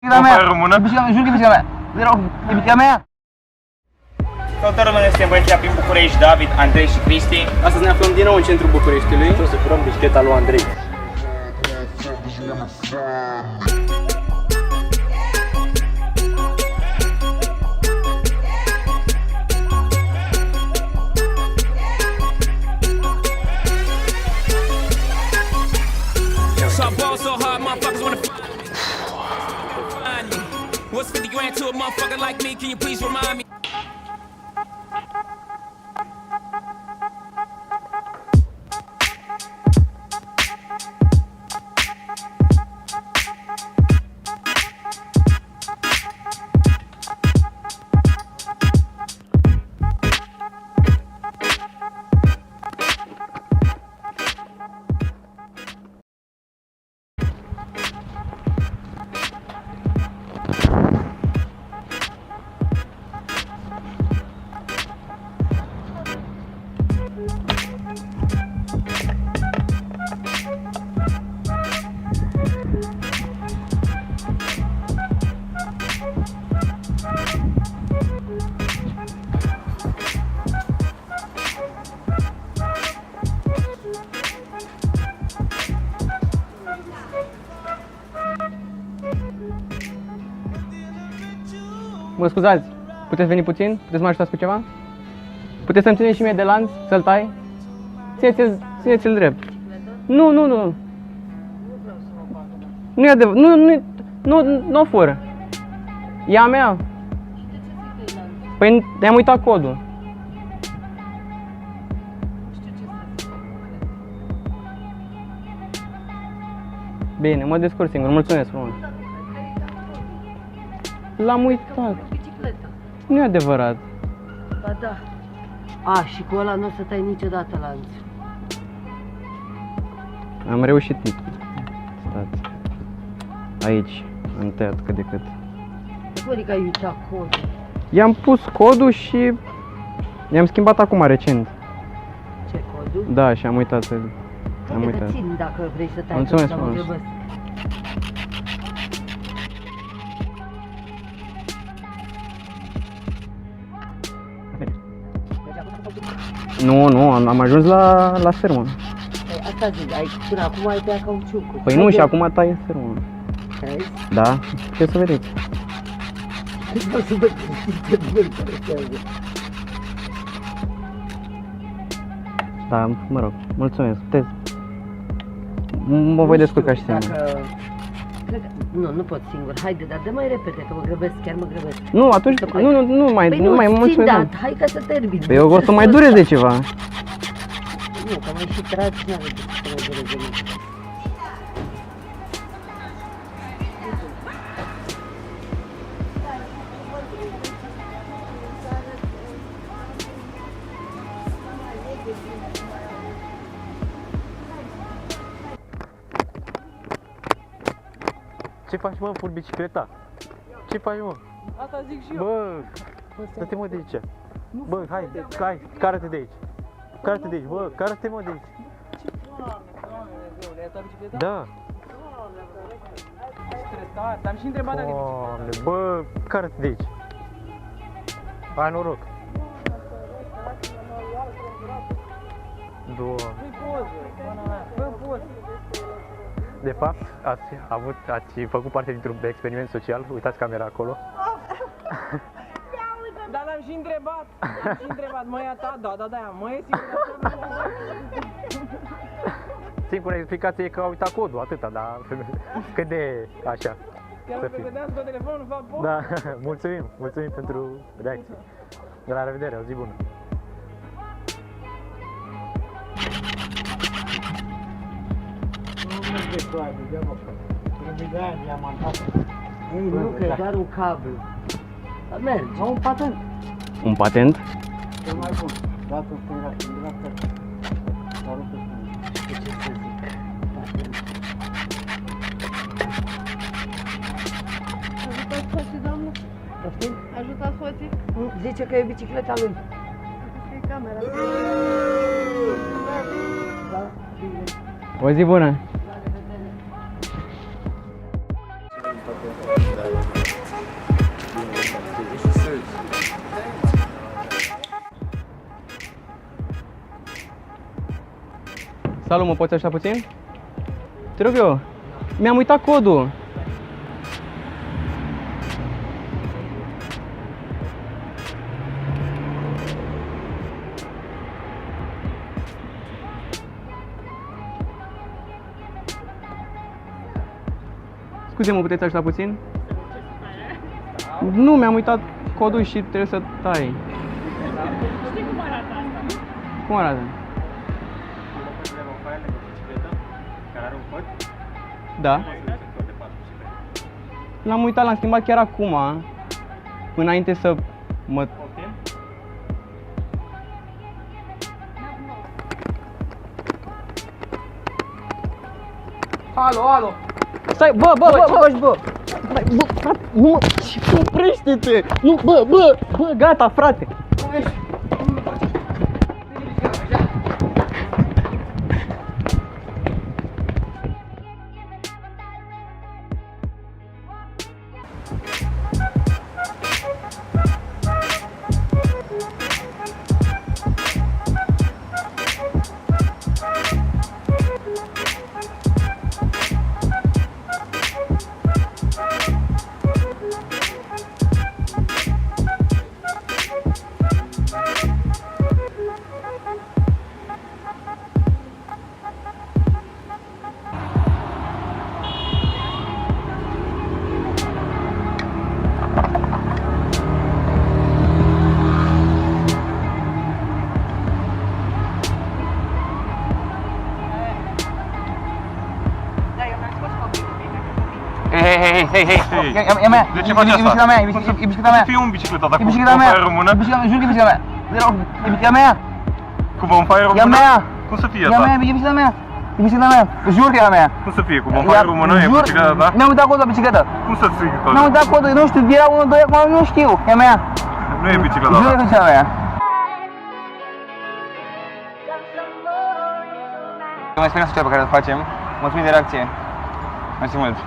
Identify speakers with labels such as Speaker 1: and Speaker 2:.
Speaker 1: bicicleta mea! Jur că e bicicleta mea! E bicicleta mea!
Speaker 2: Salutare, române, suntem băieții prin București, David, Andrei și Cristi.
Speaker 3: Astăzi ne aflăm din nou în centrul Bucureștiului. Trebuie să furăm bicicleta lui Andrei.
Speaker 4: What's 50 grand to a motherfucker like me? Can you please remind me?
Speaker 3: Mă scuzați, puteți veni puțin? Puteți să mă ajutați cu ceva? Puteți să-mi țineți și mie de lanț, să-l tai? Țineți-l drept. Nu. Nu e adevărat, nu o fură. E a mea. Păi ne-am uitat codul. Bine, mă descurc singur, mulțumesc frumos. L-am uitat. Nu e adevărat.
Speaker 5: Ba da. A, și cu ăla nu o să tai niciodată lanț.
Speaker 3: Am reușit. Stați. Aici am tăiat cât de cât.
Speaker 5: Adică ai uitat codul.
Speaker 3: I-am pus codul și i-am schimbat acum recent.
Speaker 5: Ce codul?
Speaker 3: Da, și am uitat să... Am
Speaker 5: Uite,
Speaker 3: uitat.
Speaker 5: țin dacă vrei să tai.
Speaker 3: Mulțumesc
Speaker 5: codul,
Speaker 3: frumos.
Speaker 5: dar mă grăbesc.
Speaker 3: Nu, am ajuns la fermă.
Speaker 5: Păi, asta zic, până acum ai tăiat cauciucul.
Speaker 3: Păi nu, și acum tai în fermă.
Speaker 5: Crezi?
Speaker 3: Da, ce să vedeți.
Speaker 5: Nu să văd ce mă interesează.
Speaker 3: Da, mă rog, mulțumesc, puteți. Mă voi descurca și singur.
Speaker 5: Nu pot singur. Haide, dar dă mai repede, că mă grăbesc, chiar mă grăbesc.
Speaker 3: Nu, atunci, nu mai,
Speaker 5: Păi
Speaker 3: nu mai, mulțumesc.
Speaker 5: dat, hai ca să termin.
Speaker 3: Păi eu o să mai dureze ceva.
Speaker 5: Nu, că mai și tragi și n-are decât să mai dureze mult.
Speaker 6: Ce faci, mă, fur bicicleta? Ce faci, mă?
Speaker 7: Asta zic și eu.
Speaker 6: Bă, dă-te, mă, de aici. Bă, hai, cară-te de aici. Cară-te de aici, bă, cară-te, mă, de aici.
Speaker 7: Doamne, ai dat bicicleta?
Speaker 6: Da.
Speaker 7: Stresat, am și întrebat dacă e bicicleta.
Speaker 6: Doamne, bă, cară-te de aici. Hai noroc. Doamne.
Speaker 7: Păi poză, pana mea, fă poză.
Speaker 6: De fapt, ați făcut parte dintr-un experiment social. Uitați camera acolo.
Speaker 7: Dar l-am și întrebat, mă, e a ta? Da, mă, e sigur.
Speaker 6: Singura explicație e că au uitat codul, atâta, dar cât de așa.
Speaker 7: Chiar
Speaker 6: să
Speaker 7: mă
Speaker 6: fie.
Speaker 7: vedeam cu telefonul, fac poză.
Speaker 6: Da, mulțumim pentru reacție. De la revedere, o zi bună.
Speaker 5: Ei, nu, că e doar un cablu. Dar merge.
Speaker 7: Au un patent.
Speaker 3: Un patent?
Speaker 5: Cel mai bun. Dați în stânga, în dreapta. Dar nu ce să zic.
Speaker 8: Ajutați soții, doamnă?
Speaker 5: Poftim?
Speaker 8: Ajutați soții?
Speaker 5: Zice că e bicicleta lui.
Speaker 8: Asta e camera.
Speaker 5: Da? Bine.
Speaker 3: O zi bună! Salut, mă poți așa puțin? Te rog eu, mi-am uitat codul. Scuze, mă puteți ajuta puțin? Nu, mi-am uitat codul și trebuie să tai.
Speaker 8: Știi cum arată asta?
Speaker 3: Cum arată? Da. L-am uitat, l-am schimbat chiar acum, înainte să mă...
Speaker 1: Alo, alo!
Speaker 3: Stai, bă! Stai, bă, frate, nu mă... Oprește-te! Nu, bă, gata, frate!
Speaker 1: Hei, ia mea!
Speaker 6: De ce faci asta?
Speaker 1: E bicicleta mea, e bicicleta mea!
Speaker 6: Să fie un bicicleta, dar
Speaker 1: E
Speaker 6: cu
Speaker 1: bicicleta mea!
Speaker 6: bonfire română?
Speaker 1: Jur că e bicicleta mea! Te rog, e bicicleta mea!
Speaker 6: Cu bonfire română?
Speaker 1: E a mea!
Speaker 6: Cum să fie
Speaker 1: E a mea,
Speaker 6: asta?
Speaker 1: e bicicleta mea! E bicicleta mea! Jur că e a mea!
Speaker 6: Cum să fie? Cu bonfire română e
Speaker 1: Jur,
Speaker 6: bicicleta ta?
Speaker 1: mi-am uitat codul la bicicletă!
Speaker 6: Cum să stric tot?
Speaker 1: Mi-am uitat codul, nu știu, era 1, 2, acum nu știu! E a mea!
Speaker 6: Nu e bicicleta
Speaker 1: Jur că
Speaker 6: ta.
Speaker 1: e bicicleta mea! Mai experiența pe care o facem. Mulțumim de reacție. Mersi mult.